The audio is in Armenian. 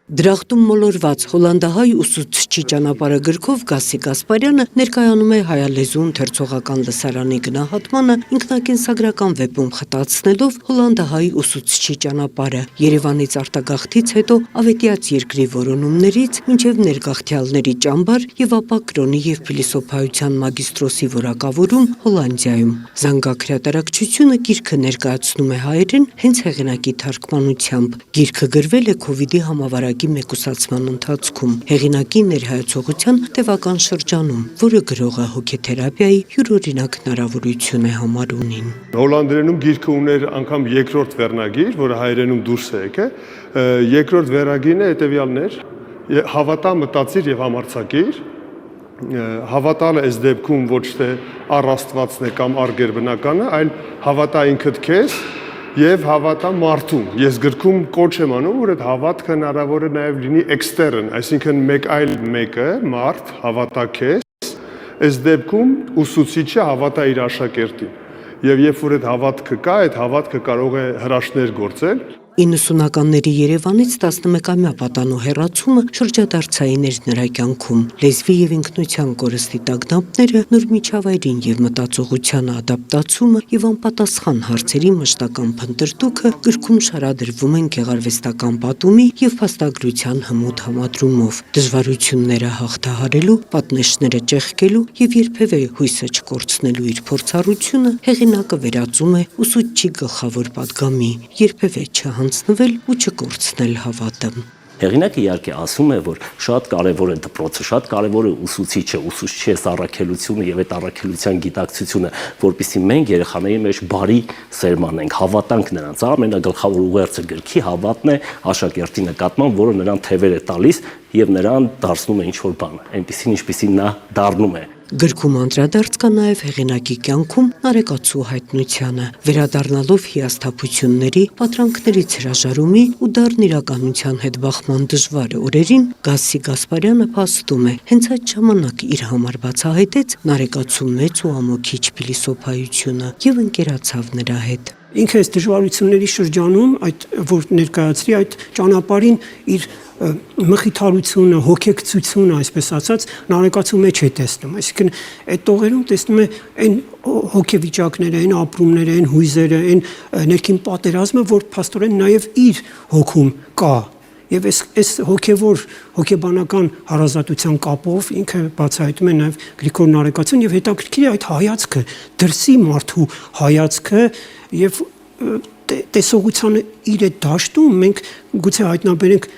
Դրախտում մոլորված հոլանդահայ ուսուցչի ճանապարհը գրքով Գասի Գասպարյանը ներկայանում է հայալեզու ընթերցողական լսարանի գնահատմանը ինքնակենսագրական վեպում խտացնելով հոլանդահայ ուսուցչի ճանապարհը Երևանից արտագաղթից հետո ավետյաց երկրի որոնումներից մինչև ներգաղթյալների ճամբար եւ ապա կրոնի եւ փիլիսոփայության մագիստրոսի որակավորում Հոլանդիայում։ Զանգակ հրատարակչությունը գիրքը ներկայացնում է հայերեն հենց հեղինակի թարգմանությամբ։ Գիրքը գրվել է Քովիդի համավարակի մեկուսացման ընթացքում հեղինակի ներհայեցողության տևական շրջանում, որը գրողը հոգեթերապիայի յուրօրինակ հնարավորություն է համարունին։ Հոլանդերենում գիրքը ուներ անգամ երկրորդ վերնագիր, որը հայերենում դուրս է եկել։ Երկրորդ վերնագիրն է հետևյալն էր. հավատա, մտածիր եւ համարձակիր։ Հավատալը այս դեպքում ոչ թե առ Աստվածն է կամ առ գերբնականը, այլ հավատա ինքդ քեզ եւ հավատա մարդուն։ Ես գրքում կոչ եմ անում, որ այդ հավատքը հնարավոր է նաեւ լինի էքստերն, այսինքն մեկ այլ մեկը, մարդ, հավատա քեզ, այս դեպքում ուսուցիչը հավատա իր աշակերտին։ Եվ երբ որ այդ հավատքը կա, այդ հավատքը կարող է հրաշքներ գործել։ 90-ականների Երևանից 11-ամյա պատանու հեռացումը շրջադարձային էր նրա կյանքում։ Լեզվի եւ ինքնության կորստի տագնապները, նոր միջավայրին եւ մտածողության ադապտացումը եւ անպատասխան հարցերի մշտական փնտրտուքը գրքում շարադրվում են գեղարվեստական պատումի եւ փաստագրության հմուտ համադրումով։ Դժվարությունները հաղթահարելու, պատնեշները ճեղքելու եւ երբեւե հույսը չկորցնելու իր փորձառությունը հեղինակը վերածում է ուսուցչի գլխավոր պատգամի, երբեւե չհանձնվել ու չկորցնել հավատը։ Հեղինակը իհարկե ասում է, որ շատ կարևոր է դպրոցը, շատ կարևոր է ուսուցիչը, ուսուցչի այս առաքելությունը եւ այդ առաքելության գիտակցությունը, որպեսզի մենք երեխաների մեջ բարի սերմանենք, հավատանք նրանց։ Ամենագլխավոր ուղերձը գրքի հավատն է աշակերտի նկատմամբ, որը նրան թևեր է տալիս եւ նրան դարձնում է ինչ-որ բան, այնպեսին ինչպեսին նա դառնում է։ Գրքում անդրադարձ կա նաև հեղինակի կյանքում նարեկացու հայտնությանը, վերադառնալով հիասթափությունների, պատրանքներից հրաժարումի ու դառն իրականության հետ բախման դժվար օրերին, Գասի Գասպարյանը փաստում է, հենց այդ ժամանակ իր համար բացահայտեց նարեկացու մեծ ու ամոքիչ փիլիսոփայությունը եւ ընկերացավ նրա հետ։ Ինքը այս դժվարությունների շրջանում, որ ներկայացրի այդ ճանապարհին իր մխիթարությունը, հոգեկցությունը, այսպես ասած, նարեկացու մեջ է տեսնում։ Այսինքն այդ տողերում տեսնում է այն հոգեվիճակները, այն ապրումները, այն հույզերը, այն ներքին պատերազմը, որ փաստորեն նաև իր հոգում կա։ Եվ այս հոգեբանական հարազատության կապով ինքը բացահայտում է նաև Գրիգոր Նարեկացուն եւ հետաքրքիր է այդ հայացքը, դրսի մարդու հայացքը եւ տեսողությանը իր այդ դաշտում մենք գուցե հայտնաբերենք